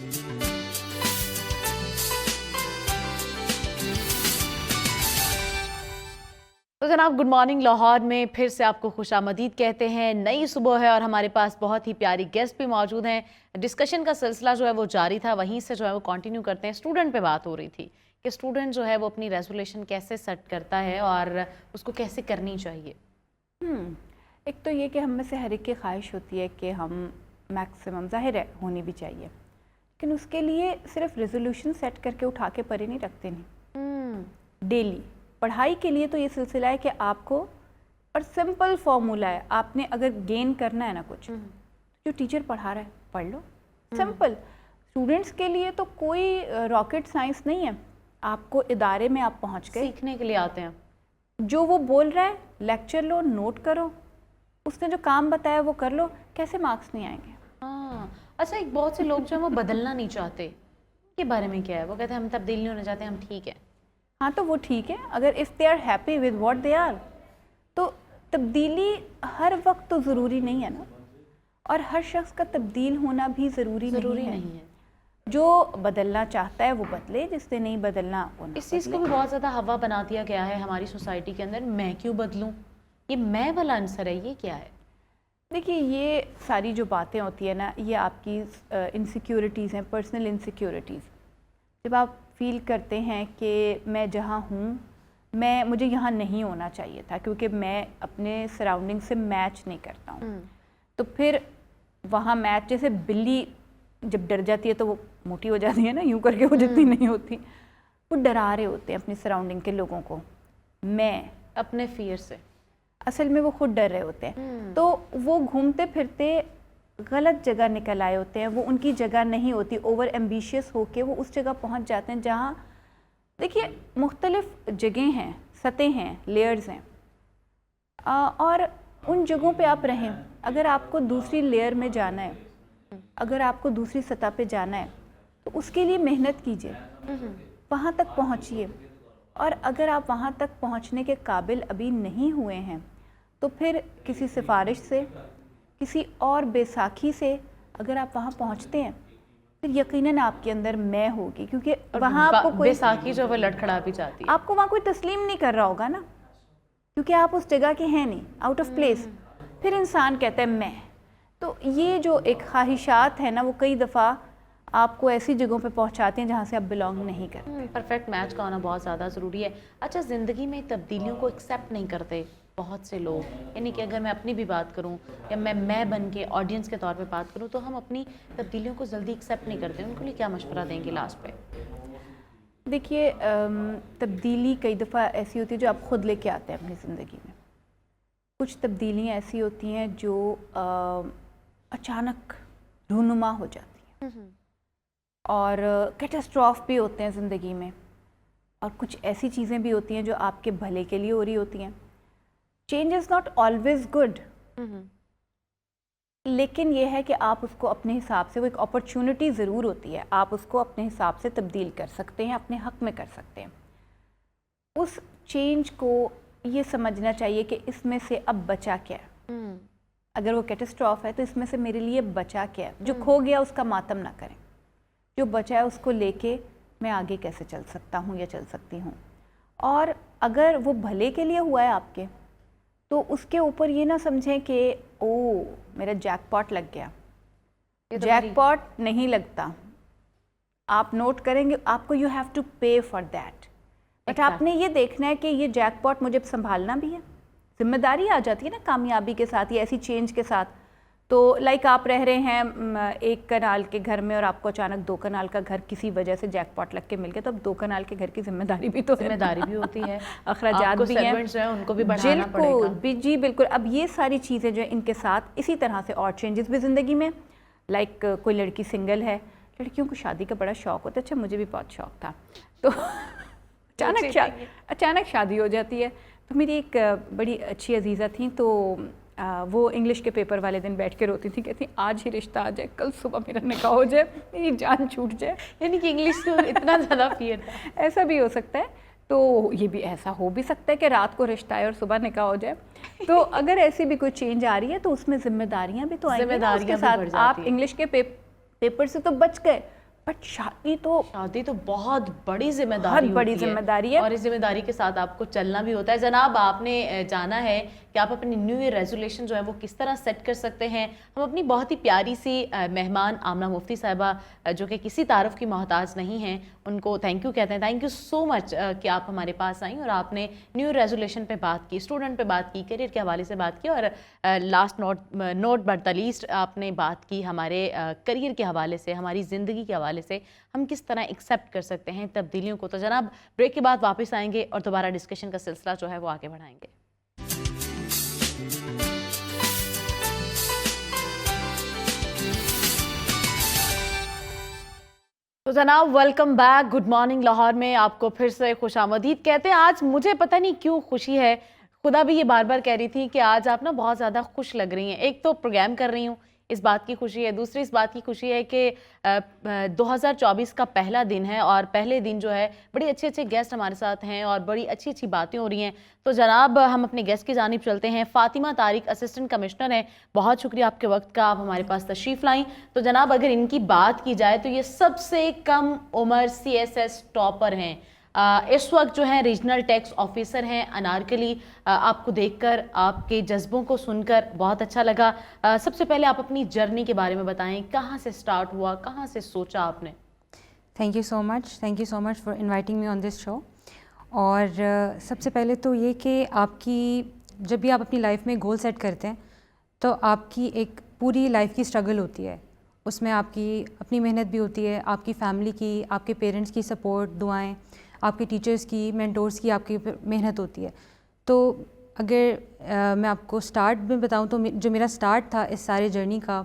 تو جناب good morning Lahore میں پھر سے آپ کو خوش آمدید کہتے ہیں. نئی صبح ہے اور ہمارے پاس بہت ہی پیاری گیسٹ بھی موجود ہیں. ڈسکشن کا سلسلہ جو ہے وہ جاری تھا, وہیں سے جو ہے وہ کنٹینیو کرتے ہیں. اسٹوڈنٹ پہ بات ہو رہی تھی کہ اسٹوڈنٹ جو ہے وہ اپنی ریزولیشن کیسے سیٹ کرتا ہے اور اس کو کیسے کرنی چاہیے. ایک تو یہ کہ ہم میں سے ہر ایک کی خواہش ہوتی ہے کہ ہم میکسیمم, ظاہر ہے ہونی بھی چاہیے, لیکن اس کے لیے صرف ریزولوشن سیٹ کر کے اٹھا کے پرے نہیں رکھتے. نہیں, ڈیلی پڑھائی کے لیے تو یہ سلسلہ ہے کہ آپ کو, اور سمپل فارمولا ہے, آپ نے اگر گین کرنا ہے نا کچھ, جو ٹیچر پڑھا رہا ہے پڑھ لو. سمپل. اسٹوڈنٹس کے لیے تو کوئی راکٹ سائنس نہیں ہے. آپ کو ادارے میں آپ پہنچ گئے, سیکھنے کے لیے آتے ہیں, جو وہ بول رہا ہے لیکچر لو, نوٹ کرو, اس نے جو کام بتایا وہ کر لو. کیسے مارکس نہیں آئیں گے؟ ہاں. اچھا, ایک بہت سے لوگ جو ہیں وہ بدلنا نہیں چاہتے, کے بارے میں کیا ہے؟ وہ کہتے ہیں ہم تبدیل نہیں ہونا چاہتے, ہم ٹھیک ہے. ہاں تو وہ ٹھیک ہے, اگر if they are happy with what they are. تو تبدیلی ہر وقت تو ضروری نہیں ہے نا, اور ہر شخص کا تبدیل ہونا بھی ضروری نہیں ہے. جو بدلنا چاہتا ہے وہ بدلے, جس نے نہیں بدلنا وہ نہ. اس چیز کو بھی بہت زیادہ ہوا بنا دیا گیا ہے ہماری سوسائٹی کے اندر, میں کیوں بدلوں, یہ میں والا عنصر ہے, یہ کیا ہے؟ دیکھیے, یہ ساری جو باتیں ہوتی ہیں نا, یہ آپ کی انسیکیورٹیز ہیں, پرسنل انسیکیورٹیز. جب آپ فیل کرتے ہیں کہ میں جہاں ہوں, مجھے یہاں نہیں ہونا چاہیے تھا کیونکہ میں اپنے سراؤنڈنگ سے میچ نہیں کرتا ہوں, تو پھر وہاں میچ, جیسے بلی جب ڈر جاتی ہے تو وہ موٹی ہو جاتی ہے نا, یوں کر کے وہ جتنی نہیں ہوتی, وہ ڈرا رہے ہوتے ہیں اپنی سراؤنڈنگ کے لوگوں کو, میں اپنے فیئر سے. اصل میں وہ خود ڈر رہے ہوتے ہیں. تو وہ گھومتے پھرتے غلط جگہ نکل آئے ہوتے ہیں, وہ ان کی جگہ نہیں ہوتی. اوور ایمبیشیس ہو کے وہ اس جگہ پہنچ جاتے ہیں جہاں, دیکھیے مختلف جگہیں ہیں, سطح ہیں, لیئرز ہیں, اور ان جگہوں پہ آپ رہیں. اگر آپ کو دوسری لیئر میں جانا ہے, اگر آپ کو دوسری سطح پہ جانا ہے, تو اس کے لیے محنت کیجیے, وہاں تک پہنچیے. اور اگر آپ وہاں تک پہنچنے کے قابل ابھی نہیں ہوئے ہیں, تو پھر کسی سفارش سے, کسی اور بیساکھی سے اگر آپ وہاں پہنچتے ہیں, پھر یقیناً آپ کے اندر میں ہوگی, کیونکہ وہاں آپ کو کوئی بیساکھی جو وہ لڑکھڑا بھی جاتی ہے, آپ کو وہاں کوئی تسلیم نہیں کر رہا ہوگا نا, کیونکہ آپ اس جگہ کے ہیں نہیں, آؤٹ آف پلیس. پھر انسان کہتا ہے میں. تو یہ جو ایک خواہشات ہیں نا, وہ کئی دفعہ آپ کو ایسی جگہوں پہ پہنچاتے ہیں جہاں سے آپ بلانگ نہیں کرتے. پرفیکٹ میچ کا ہونا بہت زیادہ ضروری ہے. اچھا, زندگی میں تبدیلیوں کو ایکسیپٹ نہیں کرتے بہت سے لوگ, یعنی کہ اگر میں اپنی بھی بات کروں یا میں بن کے آڈینس کے طور پہ بات کروں, تو ہم اپنی تبدیلیوں کو جلدی ایکسیپٹ نہیں کرتے. ان کے لیے کیا مشورہ دیں گے لاسٹ پہ؟ دیکھیے, تبدیلی کئی دفعہ ایسی ہوتی ہے جو آپ خود لے کے آتے ہیں اپنی زندگی میں. کچھ تبدیلیاں ایسی ہوتی ہیں جو اچانک رونما ہو جاتی ہیں, اور کیٹاسٹروف بھی ہوتے ہیں زندگی میں, اور کچھ ایسی چیزیں بھی ہوتی ہیں جو آپ کے بھلے کے لیے ہو رہی ہوتی ہیں. Change is not always good, لیکن یہ ہے کہ آپ اس کو اپنے حساب سے, وہ ایک اپرچونٹی ضرور ہوتی ہے, آپ اس کو اپنے حساب سے تبدیل کر سکتے ہیں, اپنے حق میں کر سکتے ہیں. اس چینج کو یہ سمجھنا چاہیے کہ اس میں سے اب بچا کیا ہے. اگر وہ کیٹاسٹروف ہے تو اس میں سے میرے لیے بچا کیا ہے. جو کھو گیا اس کا ماتم نہ کریں, جو بچا ہے اس کو لے کے میں آگے کیسے چل سکتا ہوں یا چل سکتی ہوں. اور اگر وہ بھلے کے لیے ہوا ہے آپ کے, تو اس کے اوپر یہ نہ سمجھیں کہ او میرا جیک پاٹ لگ گیا. جیک پاٹ نہیں لگتا, آپ نوٹ کریں گے آپ کو, you have to pay for that. But آپ نے یہ دیکھنا ہے کہ یہ جیک پاٹ مجھے سنبھالنا بھی ہے. ذمہ داری آ جاتی ہے نا کامیابی کے ساتھ یا ایسی چینج کے ساتھ. تو لائک آپ رہ رہے ہیں ایک کنال کے گھر میں, اور آپ کو اچانک 2 کنال کا گھر کسی وجہ سے جیک پاٹ لگ کے مل گیا, تو اب 2 کنال کے گھر کی ذمہ داری بھی تو ذمہ داری بھی ہوتی ہے, اخراجات بھی ہیں, ان کو بھی بڑھانا پڑے گا. جی بالکل. اب یہ ساری چیزیں جو ہیں ان کے ساتھ اسی طرح سے اور چینجز بھی زندگی میں, لائک کوئی لڑکی سنگل ہے, لڑکیوں کو شادی کا بڑا شوق ہوتا ہے. اچھا, مجھے بھی بہت شوق تھا, تو اچانک شادی ہو جاتی ہے. تو میری ایک بڑی اچھی عزیزہ تھیں, تو وہ انگلش کے پیپر والے دن بیٹھ کے روتی تھی, کہتی آج ہی رشتہ آ جائے, کل صبح میرا نکاح ہو جائے, میری جان چھوٹ جائے. یعنی کہ انگلش کو اتنا زیادہ فیئر تھا. ایسا بھی ہو سکتا ہے, تو یہ بھی ایسا ہو بھی سکتا ہے کہ رات کو رشتہ آئے اور صبح نکاح ہو جائے. تو اگر ایسی بھی کوئی چینج آ رہی ہے تو اس میں ذمہ داریاں بھی تو آئیں گی. اس کے ساتھ آپ انگلش کے پیپر سے تو بچ گئے, بٹ شادی تو بہت بڑی ذمہ داری ہے اور اس ذمہ داری کے ساتھ آپ کو چلنا بھی ہوتا ہے. جناب آپ نے جانا ہے کہ آپ اپنی نیو ایئر ریزولیشن جو ہے وہ کس طرح سیٹ کر سکتے ہیں. ہم اپنی بہت ہی پیاری سی مہمان آمنہ مفتی صاحبہ جو کہ کسی تعارف کی محتاج نہیں ہیں, ان کو تھینک یو کہتے ہیں. تھینک یو سو مچ کہ آپ ہمارے پاس آئیں اور آپ نے نیو ایئر ریزولیشن پہ بات کی, اسٹوڈنٹ پہ بات کی, کیریئر کے حوالے سے بات کی, اور last not but the least آپ نے بات کی ہمارے کریئر کے حوالے سے, ہماری زندگی کے حوالے سے ہم کس طرح ایکسیپٹ کر سکتے ہیں تبدیلیوں کو. تو جناب بریک کے بعد واپس آئیں گے اور دوبارہ ڈسکشن کا سلسلہ جو ہے وہ آگے بڑھائیں گے. تو جناب welcome back. Good morning Lahore میں آپ کو پھر سے خوش آمدید کہتے ہیں. آج مجھے پتہ نہیں کیوں خوشی ہے, خدا بھی یہ بار بار کہہ رہی تھی کہ آج آپ نا بہت زیادہ خوش لگ رہی ہیں. ایک تو پروگرام کر رہی ہوں اس بات کی خوشی ہے, دوسری اس بات کی خوشی ہے کہ 2024 کا پہلا دن ہے اور پہلے دن جو ہے بڑے اچھے اچھے گیسٹ ہمارے ساتھ ہیں اور بڑی اچھی اچھی باتیں ہو رہی ہیں. تو جناب ہم اپنے گیسٹ کی جانب چلتے ہیں. فاطمہ طارق اسسٹنٹ کمشنر ہیں, بہت شکریہ آپ کے وقت کا, آپ ہمارے پاس تشریف لائیں. تو جناب اگر ان کی بات کی جائے تو یہ سب سے کم عمر CSS ٹاپر ہیں. اس وقت جو ہیں ریجنل ٹیکس آفیسر ہیں انارکلی. آپ کو دیکھ کر, آپ کے جذبوں کو سن کر بہت اچھا لگا. سب سے پہلے آپ اپنی جرنی کے بارے میں بتائیں, کہاں سے سٹارٹ ہوا, کہاں سے سوچا آپ نے؟ Thank you so much for inviting me on this show. اور سب سے پہلے تو یہ کہ آپ کی جب بھی آپ اپنی لائف میں گول سیٹ کرتے ہیں تو آپ کی ایک پوری لائف کی اسٹرگل ہوتی ہے, اس میں آپ کی اپنی محنت بھی ہوتی ہے, آپ کی فیملی کی, آپ کے پیرنٹس کی سپورٹ, دعائیں, آپ کے ٹیچرس کی, مینٹورس کی آپ کی محنت ہوتی ہے. تو اگر میں آپ کو اسٹارٹ میں بتاؤں تو جو میرا اسٹارٹ تھا اس سارے جرنی کا,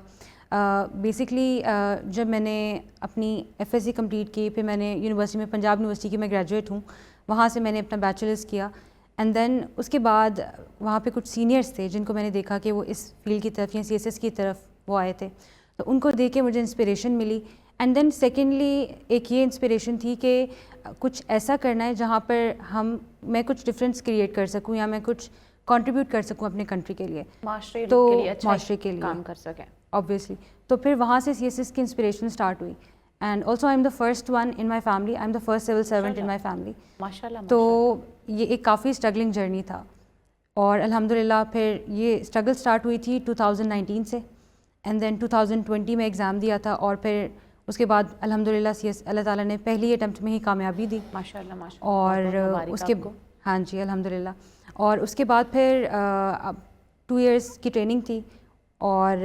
بیسکلی جب میں نے اپنی FSC کمپلیٹ کی, پھر میں نے یونیورسٹی میں, پنجاب یونیورسٹی کی میں گریجویٹ ہوں, وہاں سے میں نے اپنا بیچلرس کیا. اینڈ دین اس کے بعد وہاں پہ کچھ سینئرس تھے جن کو میں نے دیکھا کہ وہ اس فیلڈ کی طرف یا CSS کی طرف وہ آئے تھے, تو ان کو دیکھ کے مجھے انسپریشن ملی. اینڈ دین سیکنڈلی ایک یہ انسپریشن تھی کہ کچھ ایسا کرنا ہے جہاں پر میں کچھ ڈفرینس کریٹ کر سکوں یا میں کچھ کنٹریبیوٹ کر سکوں اپنے کنٹری کے لیے, معاشرے کے لیے کام کر سکیں obviously. تو پھر وہاں سے CSS کی انسپریشن اسٹارٹ ہوئی. And also I am the first one in my family, I am the first civil servant in my family. تو یہ ایک کافی اسٹرگلنگ جرنی تھا, اور الحمد للہ پھر یہ اسٹرگل اسٹارٹ ہوئی تھی 2019 سے. اینڈ دین 2020 میں ایگزام دیا تھا, اور پھر اس کے بعد الحمد للہ اللہ تعالیٰ نے پہلی اٹیمپٹ میں ہی کامیابی دی. اور اس کے ہاں جی الحمد للہ. اور اس کے بعد پھر 2 ایئرس کی ٹریننگ تھی, اور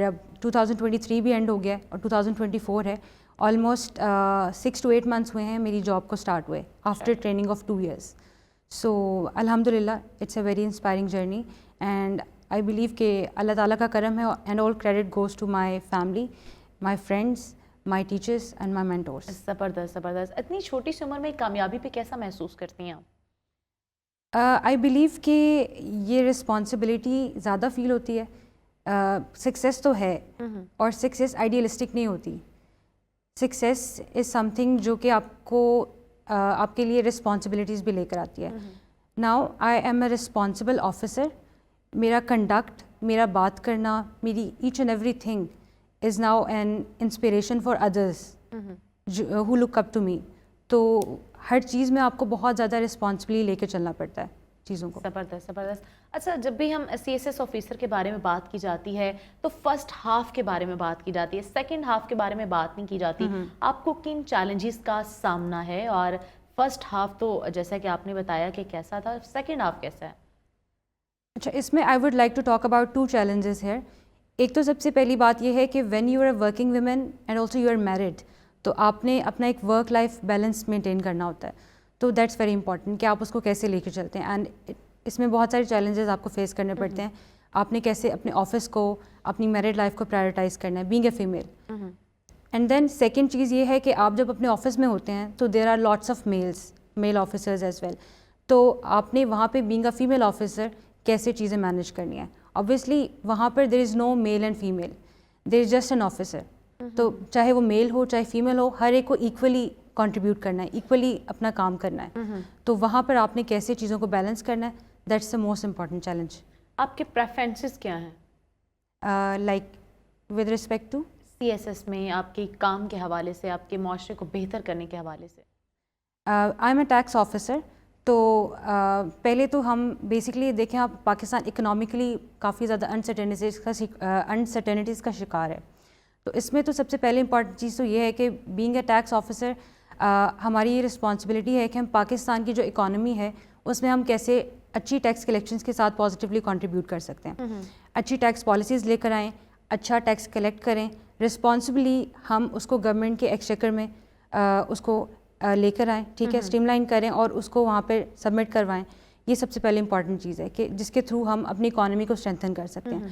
2023 بھی اینڈ ہو گیا اور 2024 ہے. آلموسٹ 6 to 8 months ہوئے ہیں میری جاب کو اسٹارٹ ہوئے after training of 2 years. So الحمد للہ it's a very inspiring journey, and I believe کہ اللہ تعالیٰ کا کرم ہے, and all credit goes to my family, my friends, my teachers and my mentors. زبردست. اتنی چھوٹی سی عمر میں کامیابی پہ کیسا محسوس کرتی ہیں آپ؟ آئی بلیو کہ یہ رسپانسبلٹی زیادہ فیل ہوتی ہے. سکسیس تو ہے, اور سکسیس آئیڈیلسٹک نہیں ہوتی. سکسیس از سم تھنگ جو کہ آپ کو آپ کے لیے رسپانسبلٹیز بھی لے کر آتی ہے. Now I am a responsible officer. میرا کنڈکٹ, میرا بات کرنا, میری each and everything is now an inspiration for others who look up to me. تو ہر چیز میں آپ کو بہت زیادہ رسپانسبلی لے کے چلنا پڑتا ہے چیزوں کو. زبردست. اچھا, جب بھی ہم CSS آفیسر کے بارے میں بات کی جاتی ہے تو فرسٹ ہاف کے بارے میں بات کی جاتی ہے, سیکنڈ ہاف کے بارے میں بات نہیں کی جاتی. آپ کو کن چیلنجز کا سامنا ہے, اور فرسٹ ہاف تو جیسا کہ آپ نے بتایا کہ کیسا تھا, سیکنڈ ہاف کیسا ہے؟ اچھا, اس میں I would like to talk about 2 challenges here. ایک تو سب سے پہلی بات یہ ہے کہ when you are a working women and also you are married, تو آپ نے اپنا ایک ورک لائف بیلنس مینٹین کرنا ہوتا ہے. تو دیٹس ویری امپورٹنٹ کہ آپ اس کو کیسے لے کے چلتے ہیں. اینڈ اس میں بہت سارے چیلنجز آپ کو فیس کرنے پڑتے ہیں. آپ نے کیسے اپنے آفس کو, اپنی میرڈ لائف کو پرائرٹائز کرنا ہے, being a female. And then second چیز یہ ہے کہ آپ جب اپنے آفس میں ہوتے ہیں تو there are lots of male officers as well. تو آپ نے وہاں پہ بینگ اے فیمیل آفیسر کیسے چیزیں مینیج کرنی ہیں. اوبویسلی وہاں پر there is no male and female, there is just an officer. تو چاہے وہ میل ہو چاہے فیمیل ہو, ہر ایک کو ایکولی کنٹریبیوٹ کرنا ہے, ایکولی اپنا کام کرنا ہے. تو وہاں پر آپ نے کیسے چیزوں کو بیلنس کرنا ہے, that's the most important challenge. آپ کے پریفرنسز کیا ہیں؟ Like with respect to CSS میں آپ کے کام کے حوالے سے, آپ کے معاشرے کو بہتر کرنے کے حوالے سے؟ I am a tax officer. تو پہلے تو ہم بیسکلی دیکھیں, آپ پاکستان اکنامکلی کافی زیادہ انسرٹینٹیز کا شکار ہے. تو اس میں تو سب سے پہلے امپورٹنٹ چیز تو یہ ہے کہ بینگ اے ٹیکس آفیسر ہماری یہ رسپانسبلٹی ہے کہ ہم پاکستان کی جو اکانومی ہے اس میں ہم کیسے اچھی ٹیکس کلیکشنز کے ساتھ پازیٹیولی کنٹریبیوٹ کر سکتے ہیں. اچھی ٹیکس پالیسیز لے کر آئیں, اچھا ٹیکس کلیکٹ کریں, رسپانسبلی ہم اس کو گورنمنٹ کے ایکسچیکر میں اس کو لے کر آئیں, ٹھیک ہے, اسٹریم لائن کریں اور اس کو وہاں پہ سبمٹ کروائیں. یہ سب سے پہلے امپورٹنٹ چیز ہے کہ جس کے تھرو ہم اپنی اکانومی کو اسٹرینتھن کر سکتے ہیں.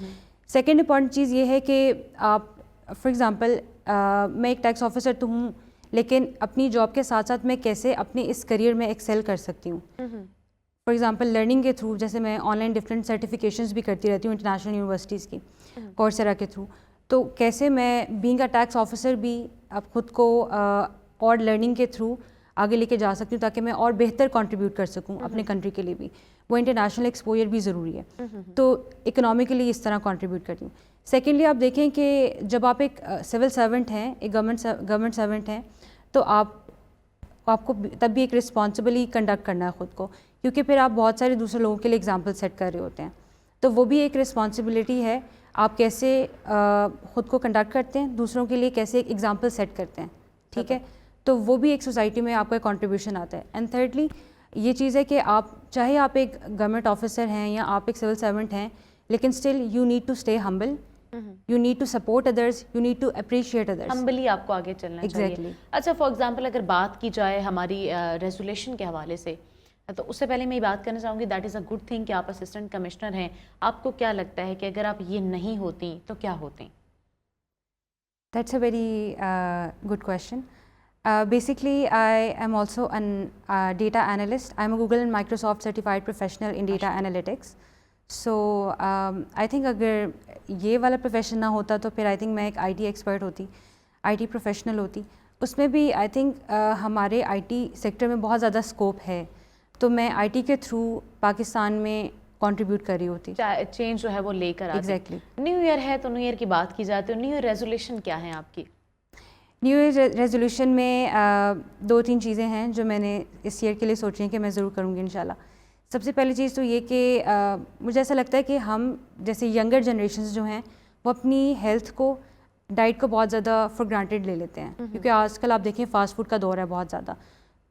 سیکنڈ امپورٹنٹ چیز یہ ہے کہ آپ فار ایگزامپل میں ایک ٹیکس آفیسر تو ہوں, لیکن اپنی جاب کے ساتھ ساتھ میں کیسے اپنے اس کریئر میں ایکسیل کر سکتی ہوں. فار ایگزامپل لرننگ کے تھرو, جیسے میں آن لائن ڈفرینٹ سرٹیفکیشنز بھی کرتی رہتی ہوں انٹرنیشنل یونیورسٹیز کی, کورسیرا کے تھرو. تو کیسے میں بینگ اے ٹیکس آفیسر بھی اب خود کو اور لرننگ کے تھرو آگے لے کے جا سکتی ہوں تاکہ میں اور بہتر کنٹریبیوٹ کر سکوں اپنے کنٹری کے لیے بھی. وہ انٹرنیشنل ایکسپوجر بھی ضروری ہے. تو اکنامکلی اس طرح کنٹریبیوٹ کرتی ہوں. سیکنڈلی آپ دیکھیں کہ جب آپ ایک سول سرونٹ ہیں, ایک گورنمنٹ سرونٹ ہیں, تو آپ کو تب بھی ایک رسپانسبلی کنڈکٹ کرنا ہے خود کو, کیونکہ پھر آپ بہت سارے دوسرے لوگوں کے لیے ایگزامپل سیٹ کر رہے ہوتے ہیں. تو وہ بھی ایک رسپانسبلٹی ہے, آپ کیسے خود کو کنڈکٹ کرتے ہیں, دوسروں کے لیے کیسے ایک ایگزامپل سیٹ کرتے ہیں, ٹھیک ہے. تو وہ بھی ایک سوسائٹی میں آپ کا کنٹریبیوشن آتا ہے. اینڈ تھرڈلی یہ چیز ہے کہ آپ چاہے آپ ایک گورنمنٹ آفیسر ہیں یا آپ ایک سول سرونٹ ہیں, لیکن still you need to stay humble, you need to support others, you need to appreciate others. Humbly آپ کو آگے چلنا چاہیے. اچھا, فار ایگزامپل اگر بات کی جائے ہماری ریزولیشن کے حوالے سے, تو اس سے پہلے میں یہ بات کرنا چاہوں گی, that is a good thing کہ آپ اسسٹنٹ کمشنر ہیں. آپ کو کیا لگتا ہے کہ اگر آپ یہ نہیں ہوتی تو کیا ہوتی؟ That's a very good question. Basically, I am also a data analyst. I'm a Google and Microsoft certified professional in data analytics. So, I think اگر یہ والا پروفیشن نہ ہوتا تو پھر I think میں ایک IT ایکسپرٹ ہوتی, IT پروفیشنل ہوتی. اس میں بھی I think ہمارے IT سیکٹر میں بہت زیادہ اسکوپ ہے, تو میں IT کے تھرو پاکستان میں کنٹریبیوٹ کر رہی ہوتی, چینج جو ہے وہ لے کر آتی. ایگزیکٹلی. نیو ایئر ہے تو نیو ایئر کی بات کی جاتی ہے, نیو ایئر ریزولیشن کیا ہیں آپ کی؟ نیو ایئر ریزولیوشن میں 2-3 چیزیں ہیں جو میں نے اس ایئر کے لیے سوچی ہیں کہ میں ضرور کروں گی انشاءاللہ. سب سے پہلی چیز تو یہ کہ مجھے ایسا لگتا ہے کہ ہم جیسے ینگر جنریشنز جو ہیں وہ اپنی ہیلتھ کو, ڈائٹ کو بہت زیادہ فار گرانٹیڈ لے لیتے ہیں, کیونکہ آج کل آپ دیکھیں فاسٹ فوڈ کا دور ہے بہت زیادہ.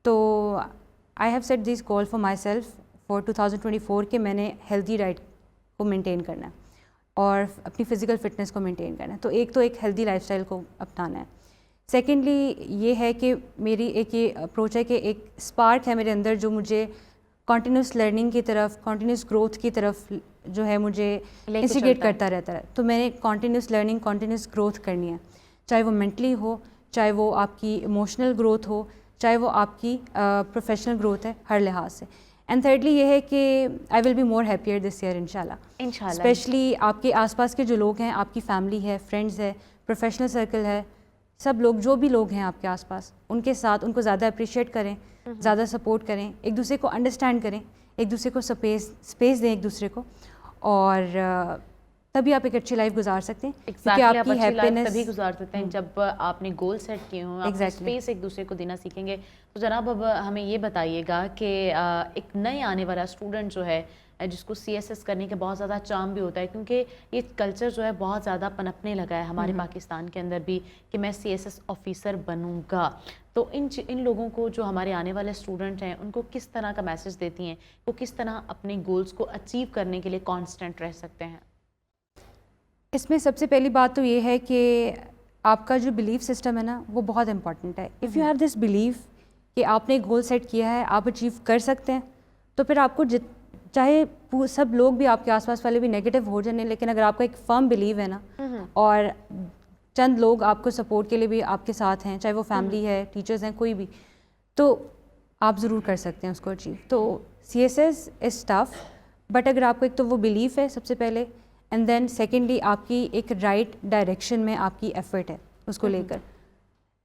تو I have set this goal for myself for 2024 کہ میں نے ہیلدی ڈائٹ کو مینٹین کرنا ہے اور اپنی فزیکل فٹنس کو مینٹین کرنا ہے. تو ایک ہیلدی لائف اسٹائل کو اپنانا ہے. سیکنڈلی یہ ہے کہ میری ایک یہ اپروچ ہے کہ ایک اسپارک ہے میرے اندر جو مجھے کنٹینیوس لرننگ کی طرف, کنٹینیوس گروتھ کی طرف جو ہے مجھے انسٹیگیٹ کرتا رہتا ہے. تو میں نے کنٹینیوس لرننگ, کنٹینیوس گروتھ کرنی ہے, چاہے وہ مینٹلی ہو, چاہے وہ آپ کی ایموشنل گروتھ ہو, چاہے وہ آپ کی پروفیشنل گروتھ ہے, ہر لحاظ سے. اینڈ تھرڈلی یہ ہے کہ I will be more happier this year انشاءاللہ. اسپیشلی آپ کے آس پاس کے جو لوگ ہیں, آپ کی فیملی ہے, فرینڈز ہے, پروفیشنل سرکل ہے, سب لوگ جو بھی لوگ ہیں آپ کے آس پاس, ان کے ساتھ ان کو زیادہ اپریشیٹ کریں, زیادہ سپورٹ کریں, ایک دوسرے کو انڈرسٹینڈ کریں, ایک دوسرے کو اسپیس دیں ایک دوسرے کو, اور تبھی آپ ایک اچھی لائف گزار سکتے ہیں. کیونکہ آپ کی ہیپینس تبھی گزار سکتے ہیں جب آپ نے گول سیٹ کیے ہوں, آپ اسپیس ایک دوسرے کو دینا سیکھیں گے. تو جناب اب ہمیں یہ بتائیے گا کہ ایک نئے آنے والا اسٹوڈنٹ جو ہے جس کو CSS کرنے کے بہت زیادہ چام بھی ہوتا ہے, کیونکہ یہ کلچر جو ہے بہت زیادہ پنپنے لگا ہے ہمارے پاکستان کے اندر بھی کہ میں CSS آفیسر بنوں گا. تو ان لوگوں کو جو ہمارے آنے والے اسٹوڈنٹ ہیں ان کو کس طرح کا میسج دیتی ہیں, وہ کس طرح اپنے گولز کو اچیو کرنے کے لیے کانسٹنٹ رہ سکتے ہیں؟ اس میں سب سے پہلی بات تو یہ ہے کہ آپ کا جو بلیف سسٹم ہے نا وہ بہت امپورٹنٹ ہے. If you have this belief کہ آپ نے ایک گول سیٹ کیا ہے, آپ اچیو کر سکتے ہیں, تو پھر آپ کو چاہے سب لوگ بھی آپ کے آس پاس والے بھی نیگیٹو ہو جانے, لیکن اگر آپ کا ایک فرم بلیو ہے نا, اور چند لوگ آپ کو سپورٹ کے لیے بھی آپ کے ساتھ ہیں, چاہے وہ فیملی ہے, ٹیچرز ہیں, کوئی بھی, تو آپ ضرور کر سکتے ہیں اس کو اچیو. تو CSS از ٹف, بٹ اگر آپ کو ایک تو وہ بلیف ہے سب سے پہلے, اینڈ دین سیکنڈلی آپ کی ایک رائٹ ڈائریکشن میں آپ کی ایفرٹ ہے اس کو لے کر,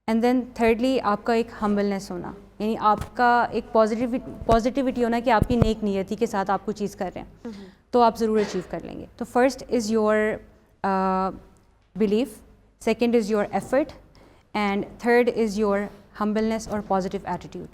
اینڈ دین تھرڈلی آپ کا ایک ہمبلنس ہونا, یعنی آپ کا ایک پازیٹیوٹی ہونا کہ آپ کی نیک نیتی کے ساتھ آپ کو چیز کر رہے ہیں, تو آپ ضرور اچیو کر لیں گے. تو first is your belief, second is your effort, and third is your humbleness or positive attitude.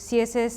CSS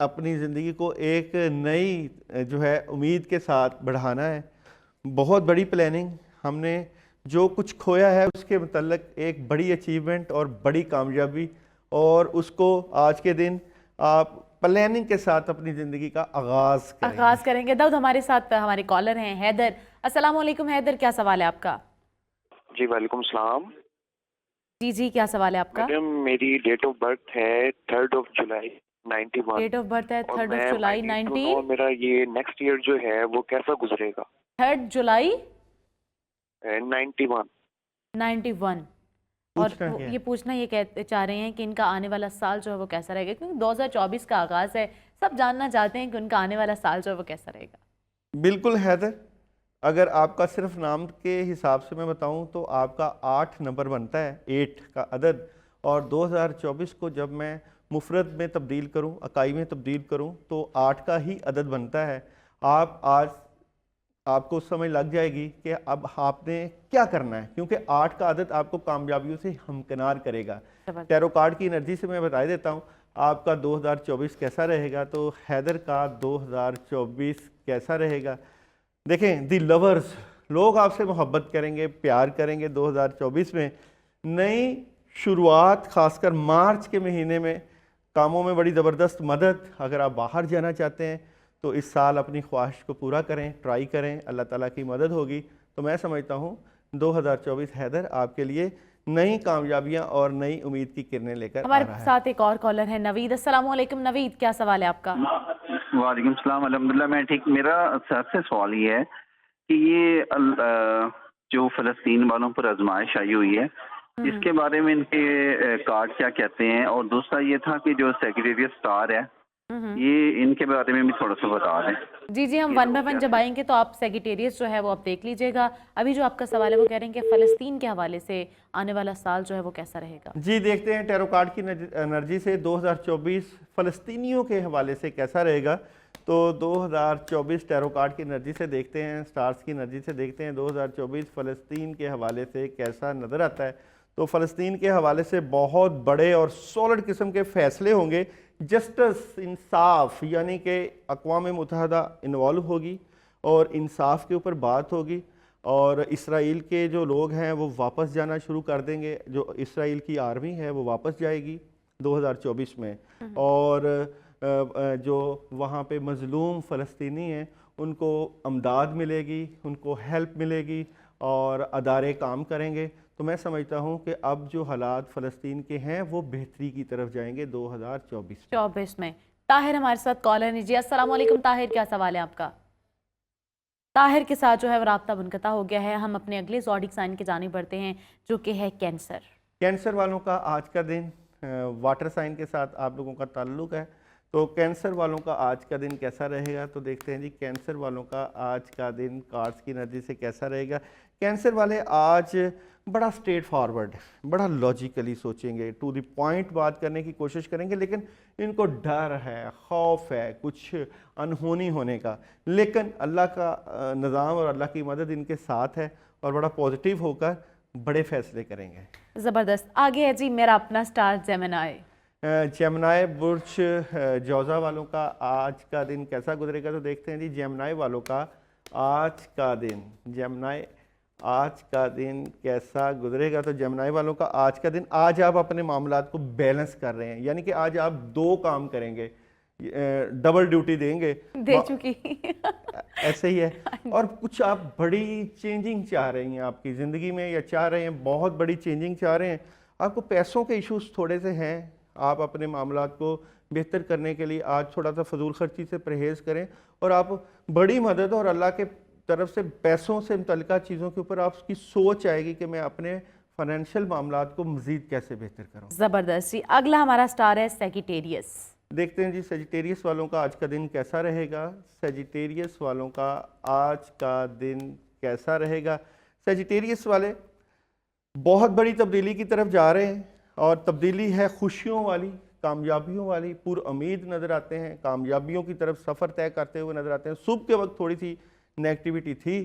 اپنی زندگی کو ایک نئی جو ہے امید کے ساتھ بڑھانا ہے. بہت بڑی پلاننگ. ہم نے جو کچھ کھویا ہے اس کے متعلق ایک بڑی اچیومنٹ اور بڑی کامیابی، اور اس کو آج کے دن آپ پلاننگ کے ساتھ اپنی زندگی کا آغاز کریں گے. داؤد ہمارے ساتھ ہمارے کالر ہیں حیدر. السلام علیکم حیدر، کیا سوال ہے آپ کا؟ جی وعلیکم السلام. جی کیا سوال ہے آپ کا؟ میڈم میری ڈیٹ آف برتھ ہے 3 جولائی 91. ڈیٹ آف برتھ ہے 3 جولائی 19. اور میرا یہ نیکسٹ ایئر جو ہے وہ کیسا گزرے گا؟ 3 جولائی 91. 91. اور یہ پوچھنا یہ کہتے چاہ رہے ہیں کہ ان کا آنے والا سال جو ہے وہ کیسا رہے گا، کیونکہ 2024 کا آغاز ہے، سب جاننا چاہتے ہیں کہ ان کا آنے والا سال جو ہے وہ کیسا رہے گا. بالکل حیدر، اگر آپ کا صرف نام کے حساب سے میں بتاؤں تو آپ کا 8 نمبر بنتا ہے، 8 کا عدد. اور 2024 کو جب میں مفرد میں تبدیل کروں، اکائی میں تبدیل کروں تو 8 کا ہی عدد بنتا ہے. آپ کو سمجھ لگ جائے گی کہ اب آپ نے کیا کرنا ہے، کیونکہ 8 کا عدد آپ کو کامیابیوں سے ہمکنار کرے گا. ٹیرو کارڈ کی انرجی سے میں بتا دیتا ہوں آپ کا 2024 کیسا رہے گا. تو حیدر کا 2024 کیسا رہے گا؟ دیکھیں، دی لورز، لوگ آپ سے محبت کریں گے، پیار کریں گے. 2024 میں نئی شروعات، خاص کر مارچ کے مہینے میں کاموں میں بڑی زبردست مدد. اگر آپ باہر جانا چاہتے ہیں تو اس سال اپنی خواہش کو پورا کریں، ٹرائی کریں، اللہ تعالیٰ کی مدد ہوگی. تو میں سمجھتا ہوں 2024 حیدر آپ کے لیے نئی کامیابیاں اور نئی امید کی کرنیں لے کر آ رہا ہے. ہمارے ساتھ ایک اور کالر ہے نوید. السلام علیکم نوید، کیا سوال ہے آپ کا؟ وعلیکم السلام. الحمدللہ میں ٹھیک. میرا سر سے سوال یہ ہے کہ یہ جو فلسطین والوں پر آزمائش آئی ہوئی ہے، اس کے بارے میں ان کے کارڈ کیا کہتے ہیں؟ اور دوسرا یہ تھا کہ جو سیکریٹریٹ اسٹار ہے، یہ ان کے بارے میں بھی تھوڑا سا بتا دیں. جی ہم 1 بائی 1 جب آئیں گے تو آپ سیکریٹریٹ جو ہے وہ آپ دیکھ لیجئے گا. ابھی جو آپ کا سوال ہے وہ کہہ رہے ہیں کہ فلسطین کے حوالے سے آنے والا سال جو ہے وہ کیسا رہے گا. جی دیکھتے ہیں ٹیرو کارڈ کی انرجی سے 2024 فلسطینیوں کے حوالے سے کیسا رہے گا. تو 2024 ٹیرو کارڈ کی انرجی سے دیکھتے ہیں، سٹارز کی انرجی سے دیکھتے ہیں 2024 فلسطین کے حوالے سے کیسا نظر آتا ہے. تو فلسطین کے حوالے سے بہت بڑے اور سولڈ قسم کے فیصلے ہوں گے. جسٹس، انصاف، یعنی کہ اقوام متحدہ انوالو ہوگی اور انصاف کے اوپر بات ہوگی. اور اسرائیل کے جو لوگ ہیں وہ واپس جانا شروع کر دیں گے. جو اسرائیل کی آرمی ہے وہ واپس جائے گی 2024 میں. اور جو وہاں پہ مظلوم فلسطینی ہیں ان کو امداد ملے گی، ان کو ہیلپ ملے گی اور ادارے کام کریں گے. تو میں سمجھتا ہوں کہ اب جو حالات فلسطین کے ہیں وہ بہتری کی طرف جائیں گے 2024 میں. طاہر ہمارے ساتھ کالر ہے. جی السلام علیکم طاہر، کیا سوال ہے آپ کا؟ طاہر کے ساتھ جو ہے وہ رابطہ منقطع ہو گیا ہے. ہم اپنے اگلے زوڈک سائن کی جانب بڑھتے ہیں جو کہ ہے کینسر. کینسر والوں کا آج کا دن واٹر سائن کے ساتھ آپ لوگوں کا تعلق ہے. تو کینسر والوں کا آج کا دن کیسا رہے گا؟ تو دیکھتے ہیں جی کینسر والوں کا آج کا دن کارڈز کی انرجی سے کیسا رہے گا. کینسر والے آج بڑا سٹریٹ فارورڈ، بڑا لاجیکلی سوچیں گے، ٹو دی پوائنٹ بات کرنے کی کوشش کریں گے. لیکن ان کو ڈر ہے، خوف ہے کچھ انہونی ہونے کا. لیکن اللہ کا نظام اور اللہ کی مدد ان کے ساتھ ہے اور بڑا پازیٹیو ہو کر بڑے فیصلے کریں گے. زبردست. آگے ہے جی میرا اپنا سٹار جیمنائی. جیمنائی برج جوزہ والوں کا آج کا دن کیسا گزرے گا؟ تو دیکھتے ہیں جی جیمنائی والوں کا آج کا دن، جیمنائی آج کا دن کیسا گزرے گا؟ تو جیمنائی والوں کا آج کا دن، آج آپ اپنے معاملات کو بیلنس کر رہے ہیں، یعنی کہ آج آپ 2 کام کریں گے، ڈبل ڈیوٹی دیں گے. دے چکی ایسے ہی ہے. اور کچھ آپ بڑی چینجنگ چاہ رہی ہیں آپ کی زندگی میں، یا چاہ رہے ہیں بہت بڑی چینجنگ چاہ رہے ہیں. آپ کو پیسوں کے ایشوز تھوڑے سے ہیں. آپ اپنے معاملات کو بہتر کرنے کے لیے آج تھوڑا سا فضول خرچی سے پرہیز کریں اور آپ بڑی مدد اور اللہ کے طرف سے پیسوں سے متعلقہ چیزوں کے اوپر آپ کی سوچ آئے گی کہ میں اپنے فائنینشیل معاملات کو مزید کیسے بہتر کروں. زبردست. جی اگلا ہمارا سٹار ہے سیجیٹیریس. دیکھتے ہیں جی سیجیٹیریس والوں کا آج کا دن کیسا رہے گا. سیجیٹیریس والوں کا آج کا دن کیسا رہے گا. سیجیٹیریس والے بہت بڑی تبدیلی کی طرف جا رہے ہیں اور تبدیلی ہے خوشیوں والی، کامیابیوں والی. پر امید نظر آتے ہیں، کامیابیوں کی طرف سفر طے کرتے ہوئے نظر آتے ہیں. صبح کے وقت تھوڑی سی نیگیٹیوٹی تھی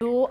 2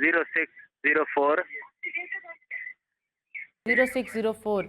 0604 0604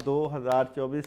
2024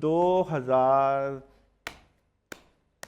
2000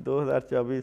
2024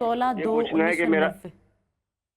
16/2/1990।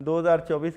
2024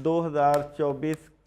2024